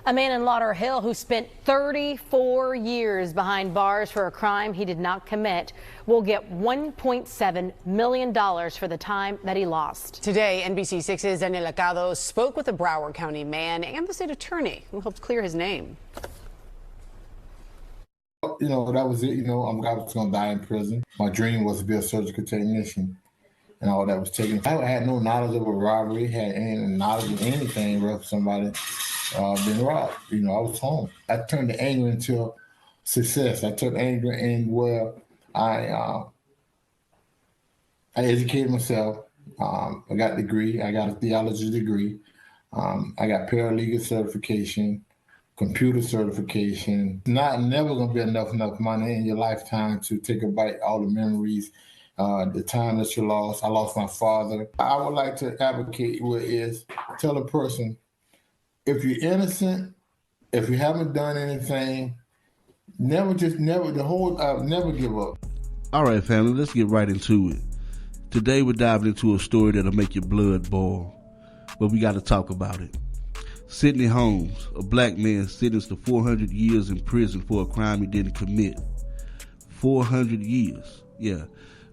A man in Lauderhill who spent 34 years behind bars for a crime he did not commit will get $1.7 million for the time that he lost. Today, NBC6's Daniel Lacado spoke with a Broward County man and the state attorney who helped clear his name. You know, that was it. You know, I was going to die in prison. My dream was to be a surgical technician, and all that was taken. I had no knowledge of a robbery, had any knowledge of anything where somebody been robbed. You know, I was home. I turned the anger into success. I took anger in where I educated myself. I got a degree. I got a theology degree. I got paralegal certification, computer certification. Never gonna be enough money in your lifetime to take a bite all the memories, the time that you lost. I lost my father. I would like to advocate with is tell a person, if you're innocent, if you haven't done anything, never give up. All right, family, let's get right into it. Today we're diving into a story that'll make your blood boil, but we got to talk about it. Sidney Holmes, a black man sentenced to 400 years in prison for a crime he didn't commit. 400 years. Yeah,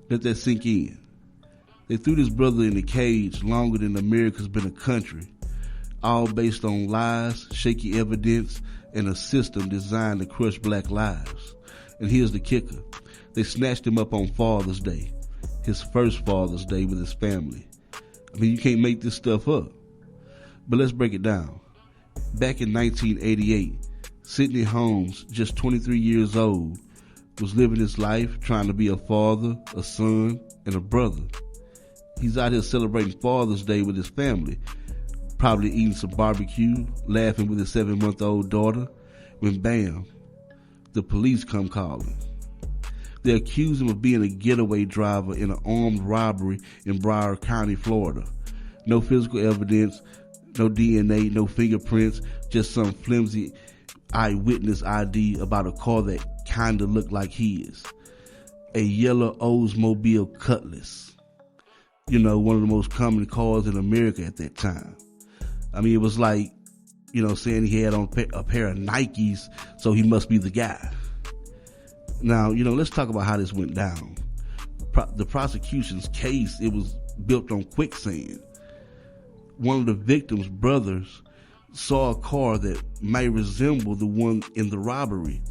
let that sink in. They threw this brother in a cage longer than America's been a country, all based on lies, shaky evidence, and a system designed to crush black lives. And here's the kicker. They snatched him up on Father's Day, his first Father's Day with his family. I mean, you can't make this stuff up. But let's break it down. Back in 1988, Sidney Holmes, just 23 years old, was living his life trying to be a father, a son, and a brother. He's out here celebrating Father's Day with his family, probably eating some barbecue, laughing with his 7-month-old daughter, when bam, the police come calling. They accuse him of being a getaway driver in an armed robbery in Broward County, Florida. No physical evidence, no DNA, no fingerprints, just some flimsy eyewitness ID about a car that kinda looked like his. A yellow Oldsmobile Cutlass. You know, one of the most common cars in America at that time. I mean, it was like, you know, saying he had on a pair of Nikes, so he must be the guy. Now, you know, let's talk about how this went down. The prosecution's case, it was built on quicksand. One of the victim's brothers saw a car that may resemble the one in the robbery.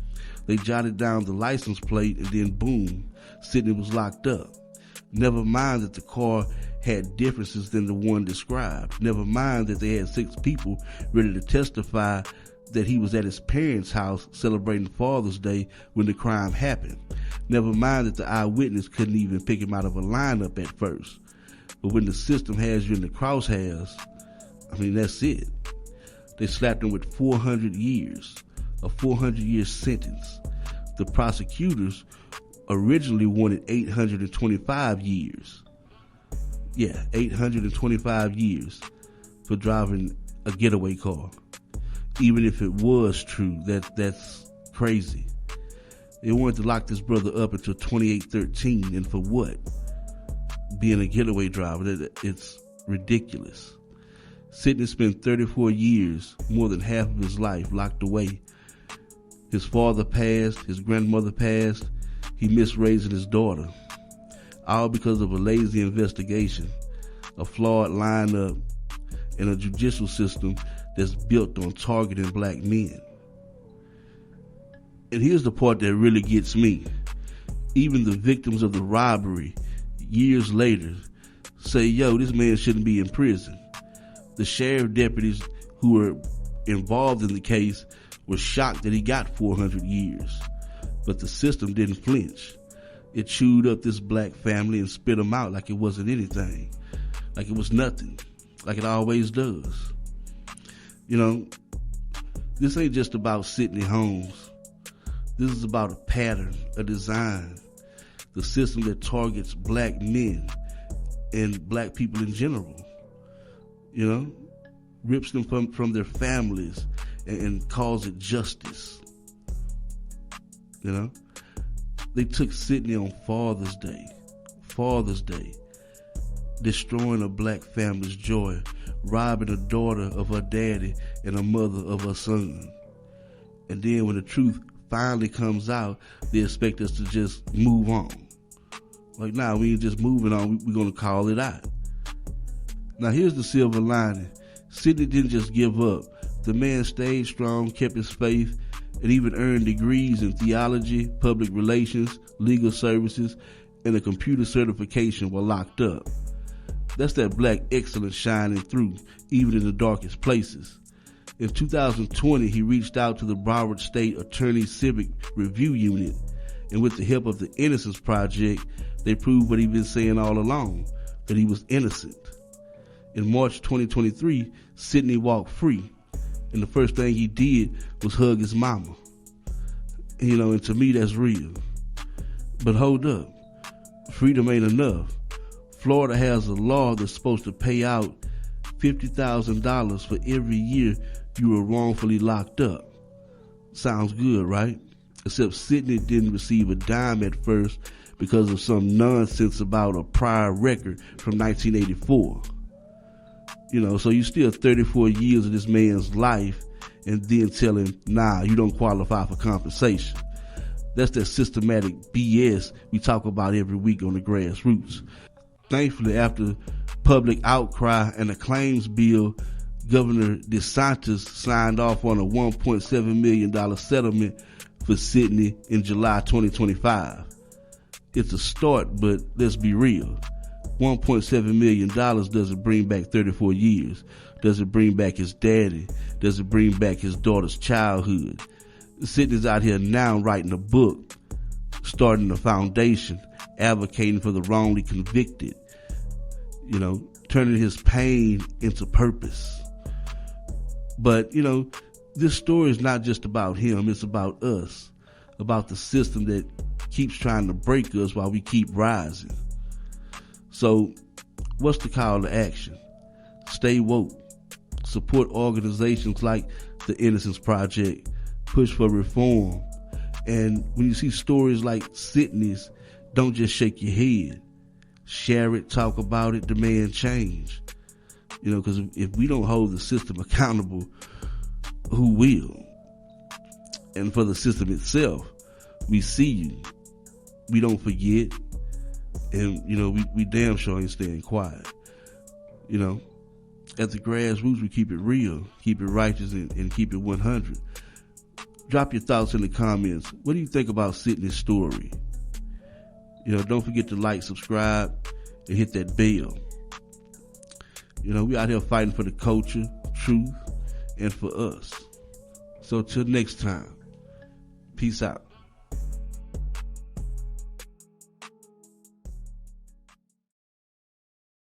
They jotted down the license plate and then boom, Sidney was locked up. Never mind that the car had differences than the one described. Never mind that they had 6 people ready to testify that he was at his parents' house celebrating Father's Day when the crime happened. Never mind that the eyewitness couldn't even pick him out of a lineup at first. But when the system has you in the crosshairs, I mean, that's it. They slapped him with 400 years, a 400-year sentence. The prosecutors originally wanted 825 years. Yeah, 825 years for driving a getaway car. Even if it was true, that's crazy. They wanted to lock this brother up until 2813, and for what? Being a getaway driver, it's ridiculous. Sidney spent 34 years, more than half of his life, locked away. His father passed, his grandmother passed, he missed raising his daughter. All because of a lazy investigation, a flawed lineup, and a judicial system that's built on targeting black men. And here's the part that really gets me. Even the victims of the robbery, years later, say, yo, this man shouldn't be in prison. The sheriff deputies who were involved in the case were shocked that he got 400 years. But the system didn't flinch. It chewed up this black family and spit them out like it wasn't anything, like it was nothing, like it always does. You know, this ain't just about Sidney Holmes. This is about a pattern, a design, the system that targets black men and black people in general. You know, rips them from their families and calls it justice. You know, they took Sidney on Father's Day, destroying a black family's joy robbing a daughter of her daddy and a mother of her son. And then when the truth finally comes out, they expect us to just move on. Like, nah, we ain't just moving on, we're going to call it out. Now here's the silver lining. Sidney didn't just give up. The man stayed strong, kept his faith, and even earned degrees in theology, public relations, legal services, and a computer certification while locked up. That's that black excellence shining through, even in the darkest places. In 2020, he reached out to the Broward State Attorney Civic Review Unit, and with the help of the Innocence Project, they proved what he'd been saying all along, that he was innocent. In March 2023, Sidney walked free, and the first thing he did was hug his mama. And to me, that's real. But hold up. Freedom ain't enough. Florida has a law that's supposed to pay out $50,000 for every year you were wrongfully locked up. Sounds good, right? Except Sidney didn't receive a dime at first because of some nonsense about a prior record from 1984. So you steal 34 years of this man's life and then tell him, nah, you don't qualify for compensation. That's that systematic BS we talk about every week on the Grassroots. Thankfully, after public outcry and a claims bill, Governor DeSantis signed off on a $1.7 million settlement for Sidney in July 2025. It's a start, but let's be real. $1.7 million doesn't bring back 34 years. Doesn't bring back his daddy. Doesn't bring back his daughter's childhood. Sidney's out here now writing a book, starting a foundation, advocating for the wrongly convicted, turning his pain into purpose. But, this story is not just about him. It's about us, about the system that keeps trying to break us while we keep rising. So what's the call to action? Stay woke. Support organizations like the Innocence Project. Push for reform. And when you see stories like Sidney's, don't just shake your head. Share it, talk about it, demand change. Because if we don't hold the system accountable, who will? And for the system itself, we see you. We don't forget. And, we damn sure ain't staying quiet. At the Grassroots, we keep it real, keep it righteous, and keep it 100. Drop your thoughts in the comments. What do you think about Sidney's story? Don't forget to like, subscribe, and hit that bell. We out here fighting for the culture, truth, and for us. So till next time, peace out.